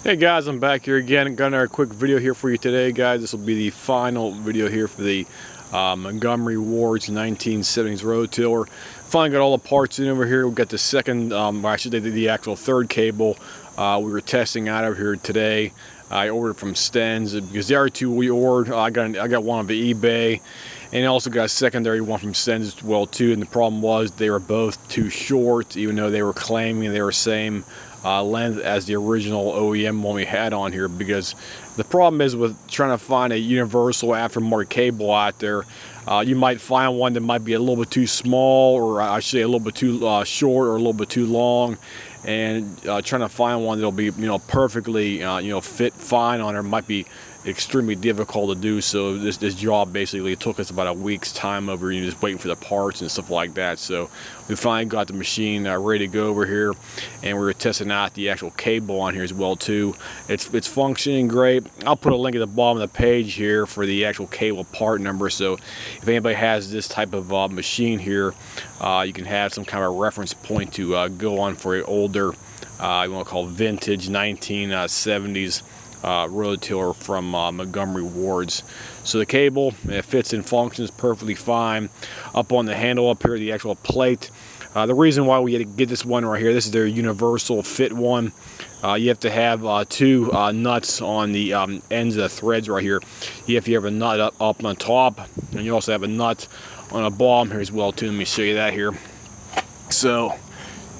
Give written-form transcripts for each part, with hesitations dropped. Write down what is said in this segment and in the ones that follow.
Hey guys, I'm back here again. Got another quick video here for you today, guys. This will be the final video here for the Montgomery Ward's 1970s rototiller. Finally got all the parts in over here. We got the second, or I should say the actual third cable. We were testing out of here today. I ordered from Sten's because the other two we ordered. I got one on the eBay, and I also got a secondary one from Sten's as well too. And the problem was they were both too short, even though they were claiming they were same length as the original OEM one we had on here. Because the problem is with trying to find a universal aftermarket cable out there, you might find one that might be a little bit too small, or I should say a little bit too short, or a little bit too long. And trying to find one that'll be perfectly fit fine on her might be extremely difficult to do. So this job basically took us about a week's time over just waiting for the parts and stuff like that. So we finally got the machine ready to go over here, and we were testing out the actual cable on here as well too. It's functioning great. I'll put a link at the bottom of the page here for the actual cable part number, so if anybody has this type of machine here, you can have some kind of reference point to go on for an older, you want to call vintage 1970s rototiller from Montgomery Ward's. So the cable, it fits and functions perfectly fine. Up on the handle up here, the actual plate. The reason why we had to get this one right here, this is their universal fit one. You have to have two nuts on the ends of the threads right here. You have a nut up on top, and you also have a nut on the bottom here as well too. Let me show you that here. So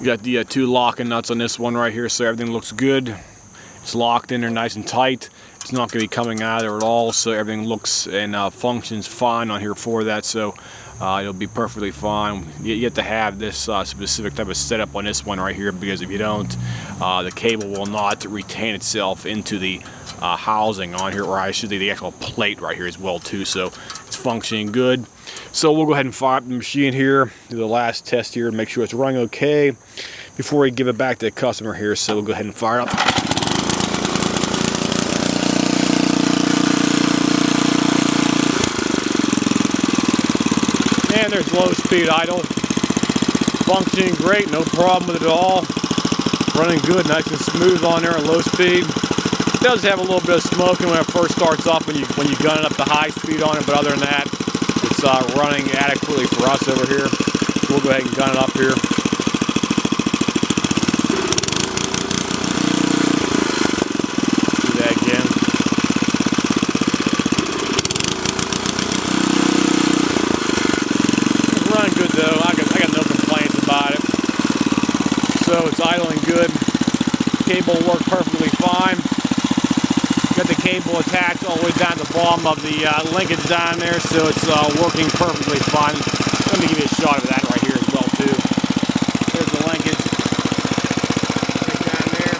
you got the two locking nuts on this one right here, so everything looks good. It's locked in there nice and tight. It's not going to be coming out of there at all, so everything looks and functions fine on here for that. So it'll be perfectly fine. You have to have this specific type of setup on this one right here, because if you don't, the cable will not retain itself into the housing on here, or I should say the actual plate right here as well too. So it's functioning good. So we'll go ahead and fire up the machine here, do the last test here, and make sure it's running okay before we give it back to the customer here. So we'll go ahead and fire up. And there's low speed idle. Functioning great, no problem with it at all. Running good, nice and smooth on there at low speed. It does have a little bit of smoking when it first starts up when you gun it up to high speed on it, but other than that, it's running adequately for us over here. We'll go ahead and gun it up here. Do that again. Running good though. I got no complaints about it. So it's idling good. Cable worked perfectly fine. Got the cable attached all the way down to the bottom of the linkage down there, so it's working perfectly fine. Let me give you a shot of that right here as well too. There's the linkage right down there.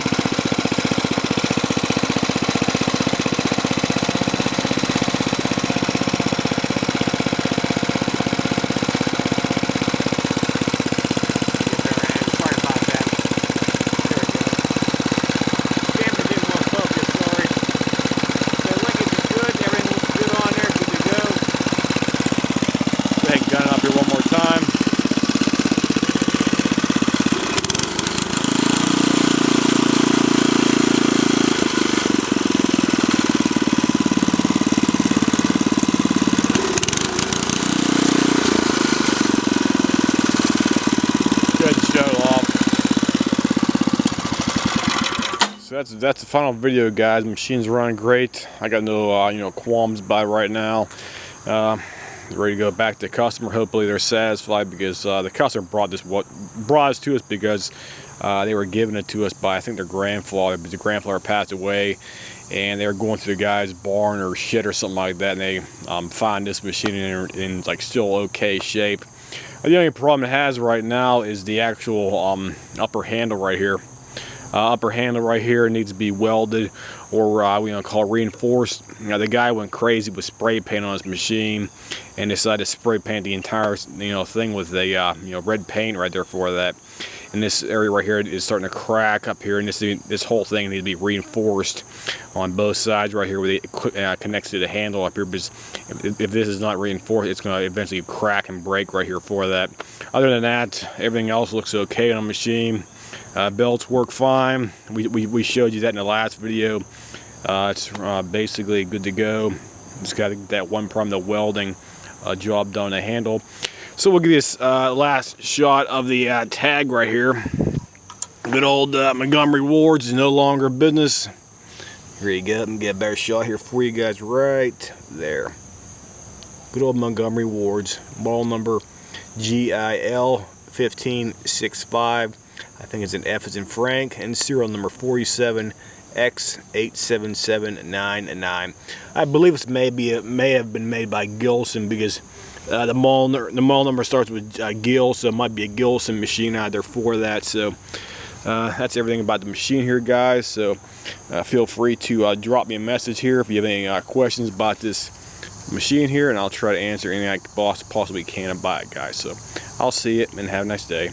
Gun it up here one more time. Good, show off. So that's the final video, guys. The machine's running great. I got no qualms by it right now. Ready to go back to the customer. Hopefully they're satisfied, because the customer brought us to us because they were giving it to us by, I think, their grandfather, but the grandfather passed away, and they were going through the guy's barn or shed or something like that, and they found this machine in like still okay shape. The only problem it has right now is the actual upper handle right here. Upper handle right here needs to be welded, or we call reinforced. The guy went crazy with spray paint on his machine and decided to spray paint the entire thing with a red paint right there for that. And this area right here is starting to crack up here, and this whole thing needs to be reinforced on both sides right here, where it connects to the handle up here, because if this is not reinforced, it's going to eventually crack and break right here for that. Other than that, everything else looks okay on the machine. Belts work fine. We showed you that in the last video. It's basically good to go. Just got that one problem, the welding job done on the handle. So we'll give you this last shot of the tag right here. Good old Montgomery Ward's is no longer business. Here you go. Let me get a better shot here for you guys right there. Good old Montgomery Ward's. Model number GIL 1565. I think it's an F as in Frank, and serial number 47X87799. I believe it may have been made by Gilson, because the model number starts with Gil, so it might be a Gilson machine out there for that. So that's everything about the machine here, guys. So feel free to drop me a message here if you have any questions about this machine here, and I'll try to answer anything I possibly can about it, guys. So I'll see you and have a nice day.